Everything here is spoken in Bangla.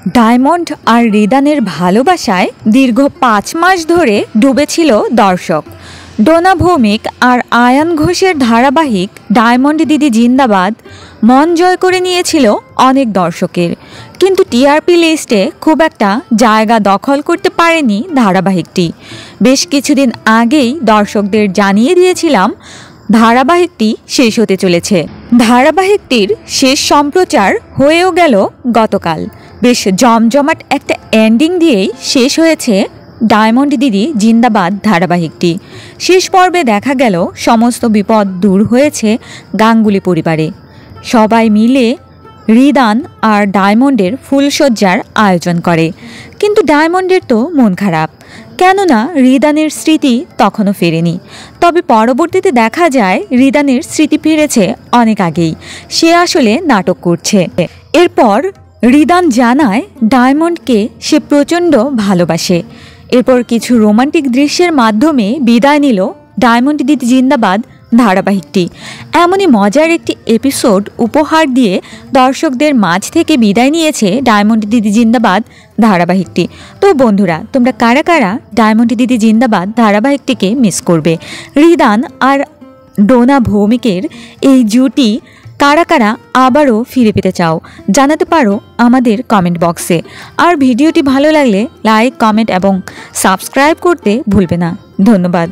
ডায়মন্ড আর রিদানের ভালোবাসায় দীর্ঘ ৫ মাস ধরে ডুবেছিল দর্শক। ডোনা ভৌমিক আর আয়ান ঘোষের ধারাবাহিক ডায়মন্ড দিদি জিন্দাবাদ মন জয় করে নিয়েছিল অনেক দর্শকের, কিন্তু টিআরপি লিস্টে খুব একটা জায়গা দখল করতে পারেনি ধারাবাহিকটি। বেশ কিছুদিন আগেই দর্শকদের জানিয়ে দিয়েছিলাম ধারাবাহিকটি শেষ হতে চলেছে। ধারাবাহিকটির শেষ সম্প্রচার হয়েও গেল গতকাল। বেশ জমজমাট একটা এন্ডিং দিয়েই শেষ হয়েছে ডায়মন্ড দিদি জিন্দাবাদ ধারাবাহিকটি। শেষ পর্বে দেখা গেল সমস্ত বিপদ দূর হয়েছে গাঙ্গুলি পরিবারে। সবাই মিলে রিদান আর ডায়মন্ডের ফুলশয্যার আয়োজন করে, কিন্তু ডায়মন্ডের তো মন খারাপ, কেননা রিদানের স্মৃতি তখনও ফেরেনি। তবে পরবর্তীতে দেখা যায় রিদানের স্মৃতি ফিরেছে অনেক আগেই, সে আসলে নাটক করছে। এরপর রিদান জানায় ডায়মন্ডকে সে প্রচণ্ড ভালোবাসে। এরপর কিছু রোমান্টিক দৃশ্যের মাধ্যমে বিদায় নিল ডায়মন্ড দিদি জিন্দাবাদ ধারাবাহিকটি। এমনই মজার একটি এপিসোড উপহার দিয়ে দর্শকদের মাঝ থেকে বিদায় নিয়েছে ডায়মন্ড দিদি জিন্দাবাদ ধারাবাহিকটি। তো বন্ধুরা, তোমরা কারা কারা ডায়মন্ড দিদি জিন্দাবাদ ধারাবাহিকটিকে মিস করবে? রিদান আর ডোনা ভৌমিকের এই জুটি কারা কারা আবারও ফিরে পেতে চাও জানাতে পারো আমাদের কমেন্ট বক্সে। আর ভিডিওটি ভালো লাগলে লাইক, কমেন্ট এবং সাবস্ক্রাইব করতে ভুলবে না। ধন্যবাদ।